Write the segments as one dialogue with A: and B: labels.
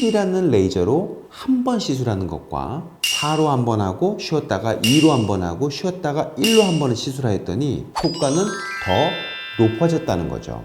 A: 10이라는 레이저로 한 번 시술하는 것과 4로 한 번 하고 쉬었다가 2로 한 번 하고 쉬었다가 1로 한 번을 시술하였더니 효과는 더 높아졌다는 거죠.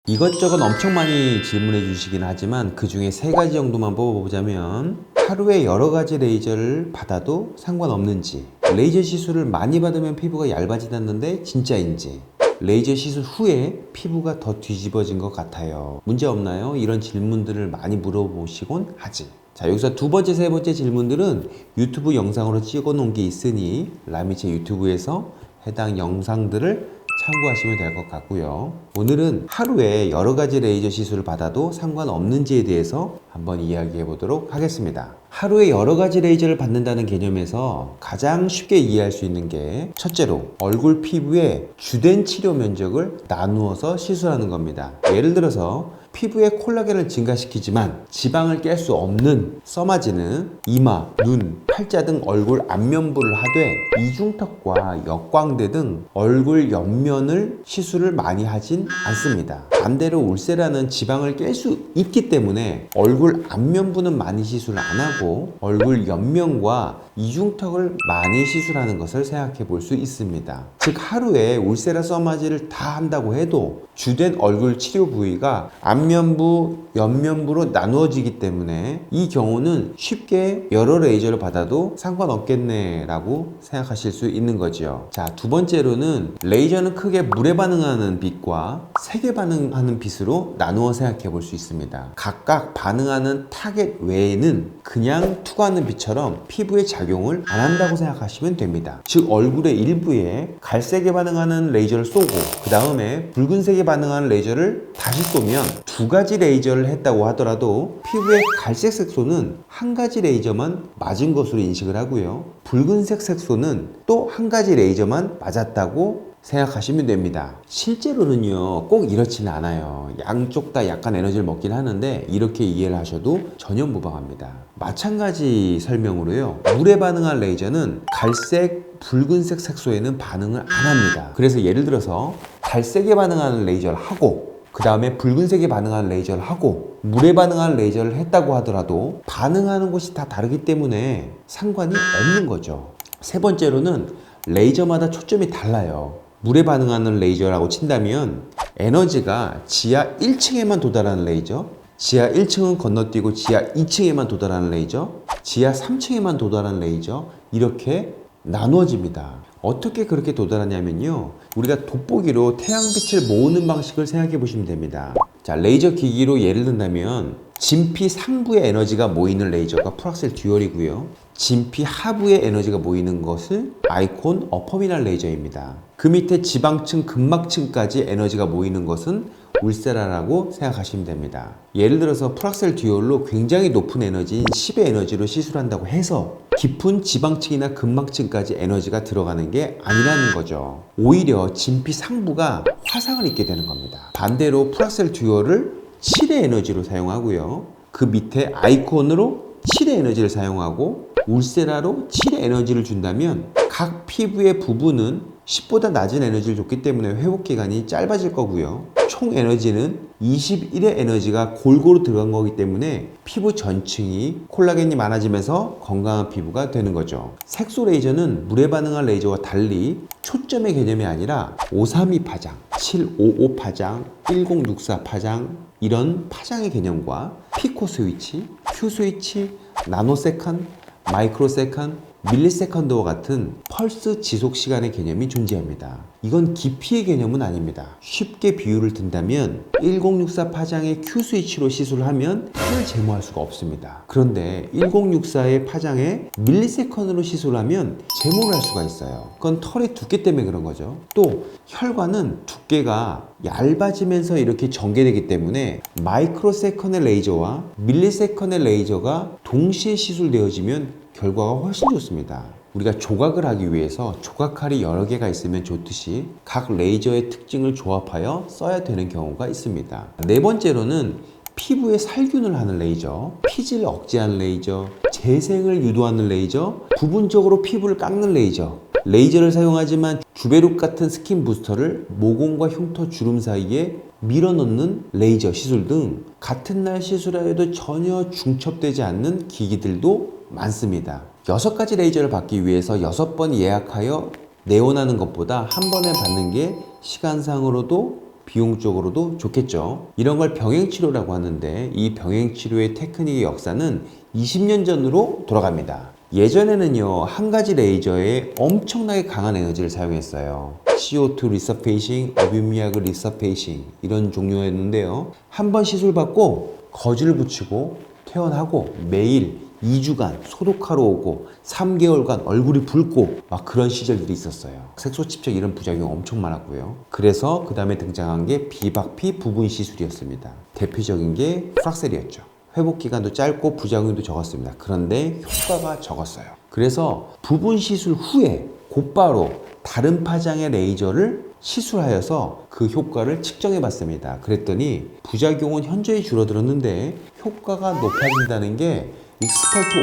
A: 이것저것 엄청 많이 질문해 주시긴 하지만 그 중에 3가지 정도만 뽑아보자면, 하루에 여러 가지 레이저를 받아도 상관없는지, 레이저 시술을 많이 받으면 피부가 얇아지는데 진짜인지, 레이저 시술 후에 피부가 더 뒤집어진 것 같아요. 문제 없나요? 이런 질문들을 많이 물어보시곤 하지. 자, 여기서 두 번째, 세 번째 질문들은 유튜브 영상으로 찍어 놓은 게 있으니 라미체 유튜브에서 해당 영상들을 참고하시면 될 것 같고요. 오늘은 하루에 여러 가지 레이저 시술을 받아도 상관없는지에 대해서 한번 이야기해 보도록 하겠습니다. 하루에 여러 가지 레이저를 받는다는 개념에서 가장 쉽게 이해할 수 있는 게, 첫째로 얼굴 피부의 주된 치료 면적을 나누어서 시술하는 겁니다. 예를 들어서 피부의 콜라겐을 증가시키지만 지방을 깰 수 없는 써마지는 이마, 눈, 팔자 등 얼굴 안면부를 하되 이중턱과 역광대 등 얼굴 옆면을 시술을 많이 하진 않습니다. 반대로 울세라는 지방을 깰 수 있기 때문에 얼굴 안면부는 많이 시술을 안 하고 얼굴 옆면과 이중턱을 많이 시술하는 것을 생각해 볼 수 있습니다. 즉, 하루에 울세라 써마지를 다 한다고 해도 주된 얼굴 치료 부위가 안면부, 옆면부로 나누어지기 때문에 이 경우는 쉽게 여러 레이저를 받아도 상관없겠네 라고 생각하실 수 있는 거죠. 자, 두 번째로는 레이저는 크게 물에 반응하는 빛과 색에 반응하는 빛으로 나누어 생각해 볼 수 있습니다. 각각 반응하는 타겟 외에는 그냥 투과하는 빛처럼 피부에 작용을 안 한다고 생각하시면 됩니다. 즉, 얼굴의 일부에 갈색에 반응하는 레이저를 쏘고 그 다음에 붉은색에 반응하는 레이저를 다시 쏘면 두 가지 레이저를 했다고 하더라도 피부의 갈색 색소는 한 가지 레이저만 맞은 것으로 인식을 하고요, 붉은색 색소는 또 한 가지 레이저만 맞았다고 생각하시면 됩니다. 실제로는요, 꼭 이렇지는 않아요. 양쪽 다 약간 에너지를 먹긴 하는데 이렇게 이해를 하셔도 전혀 무방합니다. 마찬가지 설명으로요, 물에 반응한 레이저는 갈색, 붉은색 색소에는 반응을 안 합니다. 그래서 예를 들어서 갈색에 반응하는 레이저를 하고 그 다음에 붉은색에 반응하는 레이저를 하고 물에 반응하는 레이저를 했다고 하더라도 반응하는 곳이 다 다르기 때문에 상관이 없는 거죠. 세 번째로는 레이저마다 초점이 달라요. 물에 반응하는 레이저라고 친다면 에너지가 지하 1층에만 도달하는 레이저, 지하 1층은 건너뛰고 지하 2층에만 도달하는 레이저, 지하 3층에만 도달하는 레이저, 이렇게 나누어집니다. 어떻게 그렇게 도달하냐면요, 우리가 돋보기로 태양빛을 모으는 방식을 생각해 보시면 됩니다. 자, 레이저 기기로 예를 든다면 진피 상부의 에너지가 모이는 레이저가 프락셀 듀얼이고요, 진피 하부의 에너지가 모이는 것을 아이콘 어퍼미날 레이저입니다. 그 밑에 지방층, 근막층까지 에너지가 모이는 것은 울세라라고 생각하시면 됩니다. 예를 들어서 프락셀 듀얼로 굉장히 높은 에너지인 10의 에너지로 시술한다고 해서 깊은 지방층이나 근막층까지 에너지가 들어가는 게 아니라는 거죠. 오히려 진피 상부가 화상을 입게 되는 겁니다. 반대로 프락셀 듀얼을 7의 에너지로 사용하고요, 그 밑에 아이콘으로 7의 에너지를 사용하고 울세라로 7의 에너지를 준다면 각 피부의 부분은 10보다 낮은 에너지를 줬기 때문에 회복 기간이 짧아질 거고요, 총 에너지는 21의 에너지가 골고루 들어간 거기 때문에 피부 전층이 콜라겐이 많아지면서 건강한 피부가 되는 거죠. 색소 레이저는 물에 반응한 레이저와 달리 초점의 개념이 아니라 532 파장, 755 파장, 1064 파장, 이런 파장의 개념과 피코 스위치, 큐 스위치, 나노세컨, 마이크로세컨, 밀리세컨드와 같은 펄스 지속 시간의 개념이 존재합니다. 이건 깊이의 개념은 아닙니다. 쉽게 비유를 든다면 1064 파장의 Q 스위치로 시술을 하면 털을 제모할 수가 없습니다. 그런데 1064의 파장에 밀리세컨드로 시술을 하면 제모를 할 수가 있어요. 그건 털의 두께 때문에 그런 거죠. 또 혈관은 두께가 얇아지면서 이렇게 전개되기 때문에 마이크로세컨의 레이저와 밀리세컨의 레이저가 동시에 시술되어지면 결과가 훨씬 좋습니다. 우리가 조각을 하기 위해서 조각칼이 여러 개가 있으면 좋듯이 각 레이저의 특징을 조합하여 써야 되는 경우가 있습니다. 네 번째로는 피부에 살균을 하는 레이저, 피지를 억제하는 레이저, 재생을 유도하는 레이저, 부분적으로 피부를 깎는 레이저. 레이저를 사용하지만 주베룩 같은 스킨 부스터를 모공과 흉터 주름 사이에 밀어넣는 레이저 시술 등 같은 날 시술하여도 전혀 중첩되지 않는 기기들도 많습니다. 6가지 레이저를 받기 위해서 6번 예약하여 내원하는 것보다 한 번에 받는 게 시간상으로도 비용적으로도 좋겠죠. 이런 걸 병행치료라고 하는데 이 병행치료의 테크닉의 역사는 20년 전으로 돌아갑니다. 예전에는요, 한 가지 레이저에 엄청나게 강한 에너지를 사용했어요. CO2 리서페이싱, 어뷰미약 리서페이싱 이런 종류였는데요. 한 번 시술 받고 거즈를 붙이고 퇴원하고 매일 2주간 소독하러 오고 3개월간 얼굴이 붉고 막 그런 시절들이 있었어요. 색소칩적 이런 부작용 엄청 많았고요. 그래서 그 다음에 등장한 게 비박피 부분 시술이었습니다. 대표적인 게 프락셀이었죠. 회복 기간도 짧고 부작용도 적었습니다. 그런데 효과가 적었어요. 그래서 부분 시술 후에 곧바로 다른 파장의 레이저를 시술하여서 그 효과를 측정해 봤습니다. 그랬더니 부작용은 현저히 줄어들었는데 효과가 높아진다는 게 익스퍼트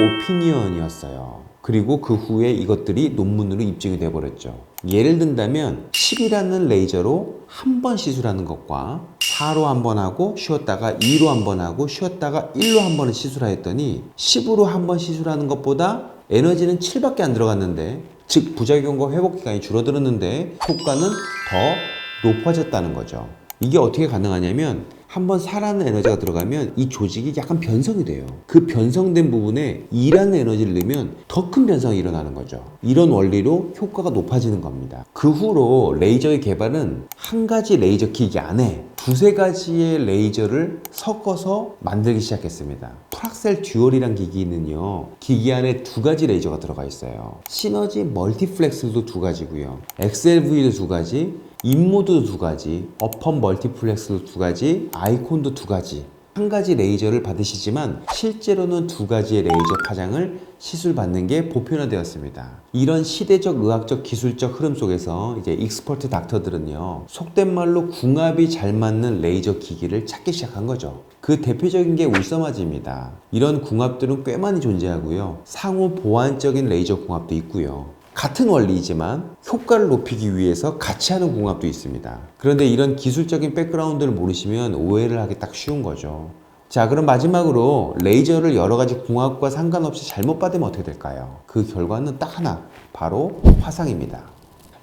A: 오피니언이었어요. 그리고 그 후에 이것들이 논문으로 입증이 되어버렸죠. 예를 든다면 10이라는 레이저로 한 번 시술하는 것과 4로 한 번 하고 쉬었다가 2로 한 번 하고 쉬었다가 1로 한 번을 시술하였더니 10으로 한 번 시술하는 것보다 에너지는 7밖에 안 들어갔는데, 즉 부작용과 회복 기간이 줄어들었는데 효과는 더 높아졌다는 거죠. 이게 어떻게 가능하냐면 한번 4라는 에너지가 들어가면 이 조직이 약간 변성이 돼요. 그 변성된 부분에 2라는 에너지를 넣으면 더 큰 변성이 일어나는 거죠. 이런 원리로 효과가 높아지는 겁니다. 그 후로 레이저의 개발은 한 가지 레이저 기기 안에 두세 가지의 레이저를 섞어서 만들기 시작했습니다. 프락셀 듀얼이란 기기는요, 기기 안에 2가지 레이저가 들어가 있어요. 시너지 멀티플렉스도 2가지고요, XLV도 2가지, 인모드도 2가지, 어펌 멀티플렉스도 2가지, 아이콘도 2가지. 한 가지 레이저를 받으시지만 실제로는 2가지의 레이저 파장을 시술받는 게 보편화되었습니다. 이런 시대적 의학적 기술적 흐름 속에서 이제 익스퍼트 닥터들은요, 속된 말로 궁합이 잘 맞는 레이저 기기를 찾기 시작한 거죠. 그 대표적인 게 울서마즈입니다. 이런 궁합들은 꽤 많이 존재하고요, 상호 보완적인 레이저 궁합도 있고요, 같은 원리이지만 효과를 높이기 위해서 같이 하는 궁합도 있습니다. 그런데 이런 기술적인 백그라운드를 모르시면 오해를 하기 딱 쉬운 거죠. 자, 그럼 마지막으로 레이저를 여러 가지 궁합과 상관없이 잘못 받으면 어떻게 될까요? 그 결과는 딱 하나, 바로 화상입니다.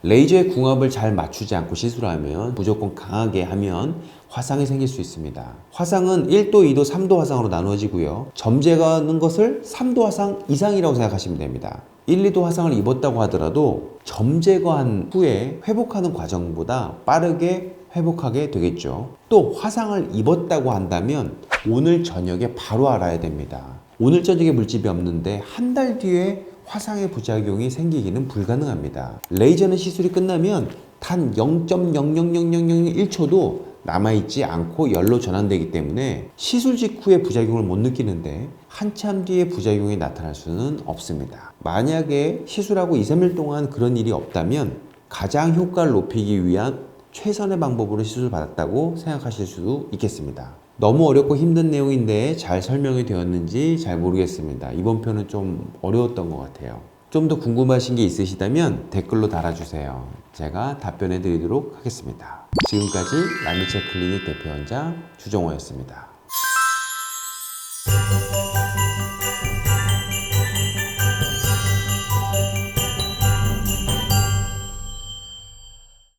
A: 레이저의 궁합을 잘 맞추지 않고 시술하면, 무조건 강하게 하면 화상이 생길 수 있습니다. 화상은 1도, 2도, 3도 화상으로 나누어지고요, 점제하는 것을 3도 화상 이상이라고 생각하시면 됩니다. 1, 2도 화상을 입었다고 하더라도 점 제거한 후에 회복하는 과정보다 빠르게 회복하게 되겠죠. 또 화상을 입었다고 한다면 오늘 저녁에 바로 알아야 됩니다. 오늘 저녁에 물집이 없는데 한 달 뒤에 화상의 부작용이 생기기는 불가능합니다. 레이저는 시술이 끝나면 단 0.0000001초도 남아있지 않고 열로 전환되기 때문에 시술 직후에 부작용을 못 느끼는데 한참 뒤에 부작용이 나타날 수는 없습니다. 만약에 시술하고 2, 3일 동안 그런 일이 없다면 가장 효과를 높이기 위한 최선의 방법으로 시술을 받았다고 생각하실 수도 있겠습니다. 너무 어렵고 힘든 내용인데 잘 설명이 되었는지 잘 모르겠습니다. 이번 편은 좀 어려웠던 것 같아요. 좀 더 궁금하신 게 있으시다면 댓글로 달아주세요. 제가 답변해 드리도록 하겠습니다. 지금까지 라미체 클리닉 대표 원장 주정호였습니다.